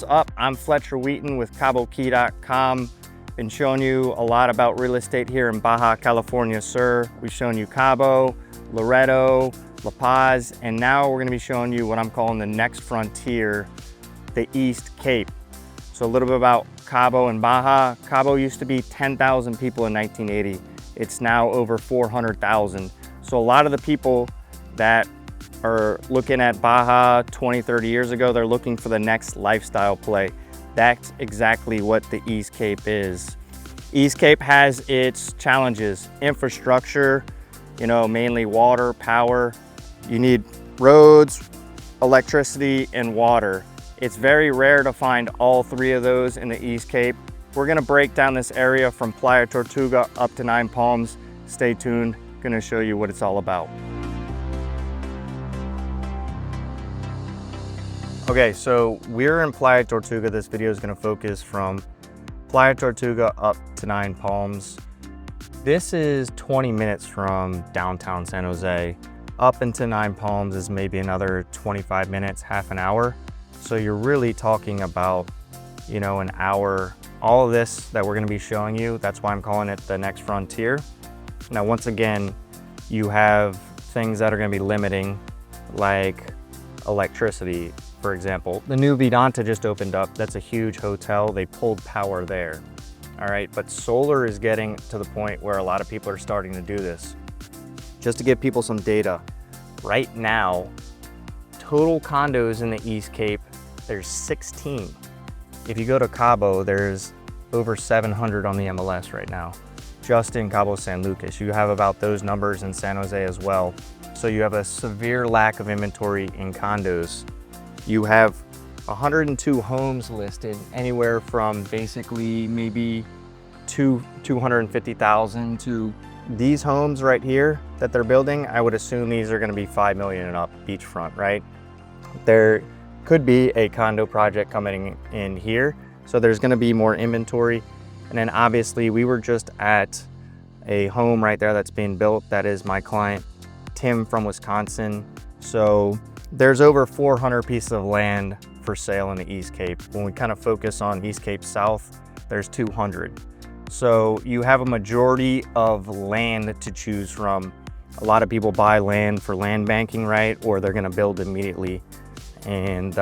up? I'm Fletcher Wheaton with CaboKey.com. Been showing you a lot about real estate here in Baja, California, sir. We've shown you Cabo, Loreto, La Paz, and now we're gonna be showing you what I'm calling the next frontier, the East Cape. So a little bit about Cabo and Baja. Cabo used to be 10,000 people in 1980. It's now over 400,000. So a lot of the people that are looking at Baja 20, 30 years ago, they're looking for the next lifestyle play. That's exactly what the East Cape is. East Cape has its challenges. Infrastructure, mainly water, power. You need roads, electricity, and water. It's very rare to find all three of those in the East Cape. We're gonna break down this area from Playa Tortuga up to Nine Palms. Stay tuned, gonna show you what it's all about. Okay, so we're in Playa Tortuga. This video is gonna focus from Playa Tortuga up to Nine Palms. This is 20 minutes from downtown San Jose. Up into Nine Palms is maybe another 25 minutes, half an hour. So you're really talking about, an hour. All of this that we're gonna be showing you, that's why I'm calling it the next frontier. Now, once again, you have things that are gonna be limiting, like electricity, for example. The new Vidanta just opened up. That's a huge hotel. They pulled power there. All right, but solar is getting to the point where a lot of people are starting to do this. Just to give people some data, right now, total condos in the East Cape, there's 16. If you go to Cabo, there's over 700 on the MLS right now, just in Cabo San Lucas. You have about those numbers in San Jose as well. So you have a severe lack of inventory in condos. You have 102 homes listed, anywhere from basically maybe 250,000 to these homes right here that they're building. I would assume these are gonna be 5 million and up beachfront, right? There could be a condo project coming in here. So there's gonna be more inventory. And then obviously we were just at a home right there that's being built. That is my client, Tim from Wisconsin. So there's over 400 pieces of land for sale in the East Cape. When we kind of focus on East Cape South, there's 200. So you have a majority of land to choose from. A lot of people buy land for land banking, right? Or they're gonna build immediately. And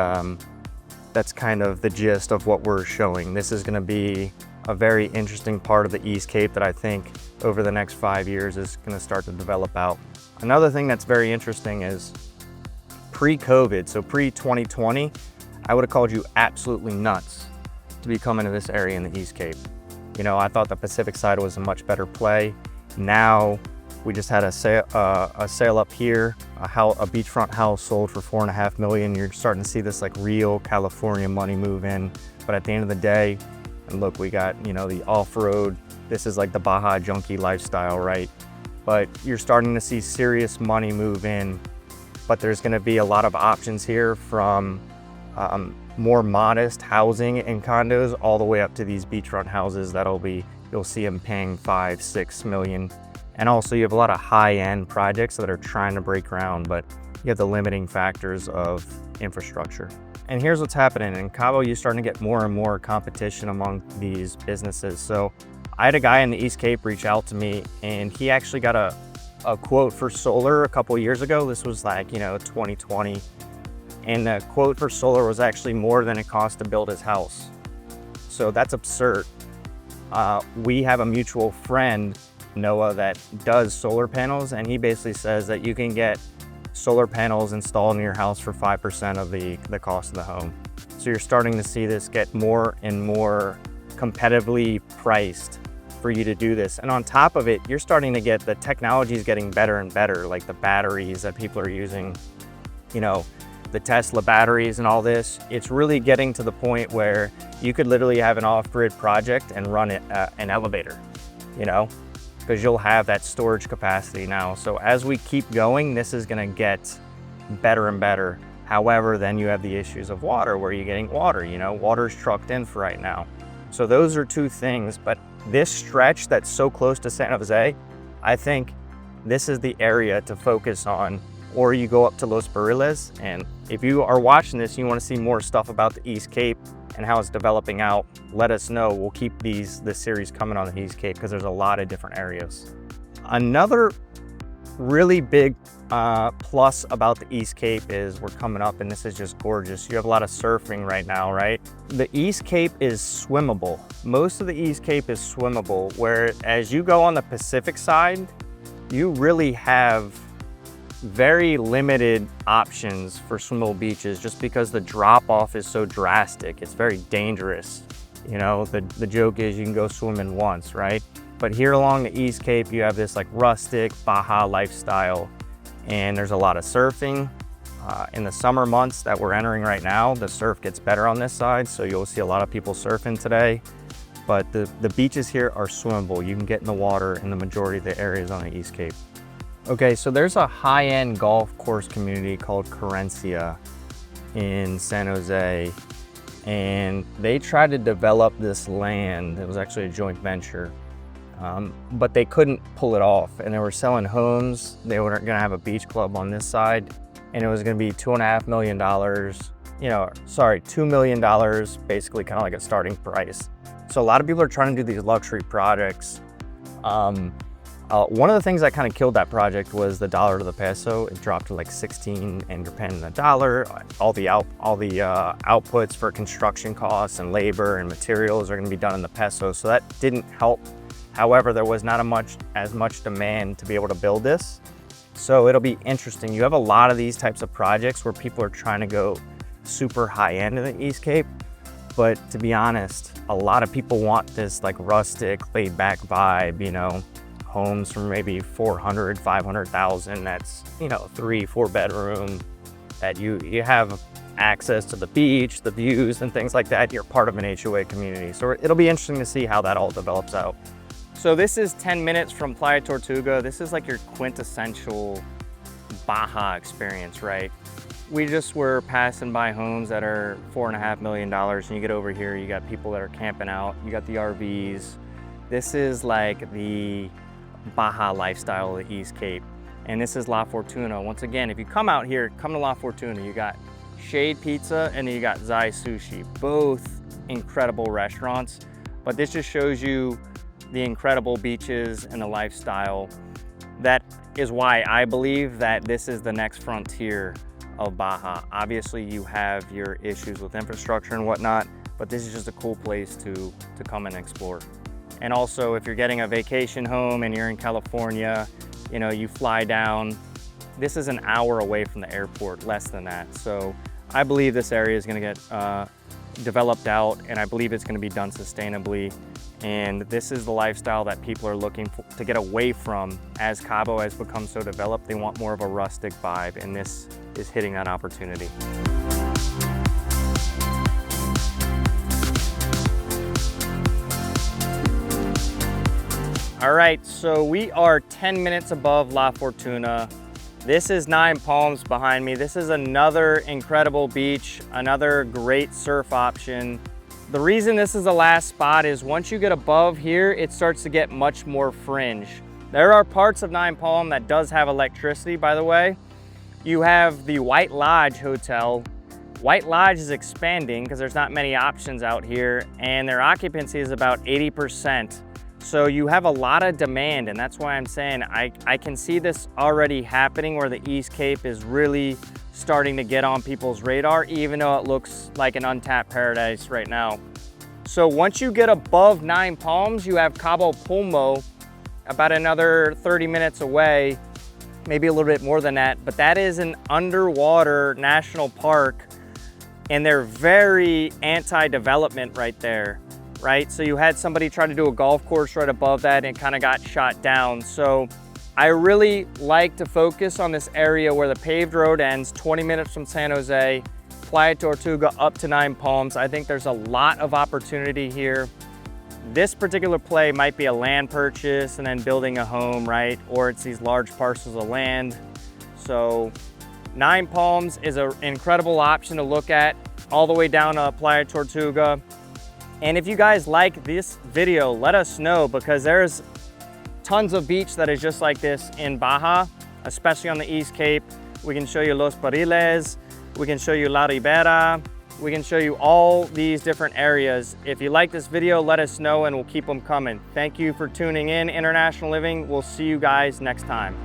that's kind of the gist of what we're showing. This is gonna be a very interesting part of the East Cape that I think over the next 5 years is gonna start to develop out. Another thing that's very interesting is pre-COVID, so pre-2020, I would have called you absolutely nuts to be coming to this area in the East Cape. I thought the Pacific side was a much better play. Now, we just had a sale up here, a beachfront house sold for 4.5 million. You're starting to see this like real California money move in. But at the end of the day, and look, we got, the off-road. This is like the Baja junkie lifestyle, right? But you're starting to see serious money move in. But there's gonna be a lot of options here, from more modest housing and condos all the way up to these beachfront houses you'll see them paying 5, 6 million. And also you have a lot of high-end projects that are trying to break ground, but you have the limiting factors of infrastructure. And here's what's happening. In Cabo, you're starting to get more and more competition among these businesses. So I had a guy in the East Cape reach out to me, and he actually got a quote for solar a couple years ago. This was like, 2020. And the quote for solar was actually more than it cost to build his house. So that's absurd. We have a mutual friend, Noah, that does solar panels, and he basically says that you can get solar panels installed in your house for 5% of the cost of the home. So you're starting to see this get more and more competitively priced for you to do this. And on top of it, you're starting to get, the technology is getting better and better, like the batteries that people are using, the Tesla batteries and all this. It's really getting to the point where you could literally have an off-grid project and run it an elevator, because you'll have that storage capacity now. So as we keep going, this is gonna get better and better. However, then you have the issues of water. Where are you getting water? Water's trucked in for right now. So those are two things, but this stretch that's so close to San Jose, I think this is the area to focus on. Or you go up to Los Barriles, and if you are watching this, you want to see more stuff about the East Cape, and how it's developing out, let us know. We'll keep this series coming on the East Cape because there's a lot of different areas. Another really big plus about the East Cape is we're coming up, and this is just gorgeous. You have a lot of surfing right now, right? The East Cape is swimmable. Most of the East Cape is swimmable, where as you go on the Pacific side, you really have very limited options for swimmable beaches just because the drop off is so drastic. It's very dangerous. You know, the joke is you can go swimming once, right? But here along the East Cape, you have this like rustic Baja lifestyle, and there's a lot of surfing. In the summer months that we're entering right now, the surf gets better on this side, so you'll see a lot of people surfing today. But the beaches here are swimmable. You can get in the water in the majority of the areas on the East Cape. Okay, so there's a high-end golf course community called Querencia in San Jose, and they tried to develop this land. It was actually a joint venture. But they couldn't pull it off, and they were selling homes. They were gonna have a beach club on this side, and it was gonna be $2.5 million, $2 million, basically kind of like a starting price. So a lot of people are trying to do these luxury projects. One of the things that kind of killed that project was the dollar to the peso. It dropped to like 16 and you're paying the dollar. All the outputs for construction costs and labor and materials are gonna be done in the peso, so that didn't help. However, there was not as much demand to be able to build this. So it'll be interesting. You have a lot of these types of projects where people are trying to go super high end in the East Cape. But to be honest, a lot of people want this like rustic, laid back vibe, you know, homes from maybe 400, 500,000. That's, 3-4 bedroom, that you have access to the beach, the views and things like that. You're part of an HOA community. So it'll be interesting to see how that all develops out. So this is 10 minutes from Playa Tortuga. This is like your quintessential Baja experience, right? We just were passing by homes that are $4.5 million, and you get over here, you got people that are camping out, you got the RVs. This is like the Baja lifestyle of the East Cape. And this is La Fortuna. Once again, if you come out here, come to La Fortuna, you got Shade Pizza and then you got Zai Sushi, both incredible restaurants. But this just shows you the incredible beaches and the lifestyle. That is why I believe that this is the next frontier of Baja. Obviously you have your issues with infrastructure and whatnot, but this is just a cool place to come and explore. And also if you're getting a vacation home and you're in California, you fly down, this is an hour away from the airport, less than that. So I believe this area is gonna get developed out, and I believe it's gonna be done sustainably. And this is the lifestyle that people are looking to get away from. As Cabo has become so developed, they want more of a rustic vibe, and this is hitting that opportunity. All right, so we are 10 minutes above La Fortuna. This is Nine Palms behind me. This is another incredible beach, another great surf option. The reason this is the last spot is once you get above here, it starts to get much more fringe. There are parts of Nine Palm that does have electricity, by the way. You have the White Lodge Hotel. White Lodge is expanding because there's not many options out here, and their occupancy is about 80%. So you have a lot of demand, and that's why I'm saying I can see this already happening where the East Cape is really starting to get on people's radar, even though it looks like an untapped paradise right now. So once you get above Nine Palms, you have Cabo Pulmo, about another 30 minutes away, maybe a little bit more than that, but that is an underwater national park, and they're very anti-development right there. Right? So you had somebody try to do a golf course right above that and kind of got shot down. So I really like to focus on this area where the paved road ends, 20 minutes from San Jose, Playa Tortuga up to Nine Palms. I think there's a lot of opportunity here. This particular play might be a land purchase and then building a home, right? Or it's these large parcels of land. So Nine Palms is an incredible option to look at all the way down to Playa Tortuga. And if you guys like this video, let us know, because there's tons of beach that is just like this in Baja, especially on the East Cape. We can show you Los Barriles, we can show you La Ribera, we can show you all these different areas. If you like this video, let us know and we'll keep them coming. Thank you for tuning in, International Living. We'll see you guys next time.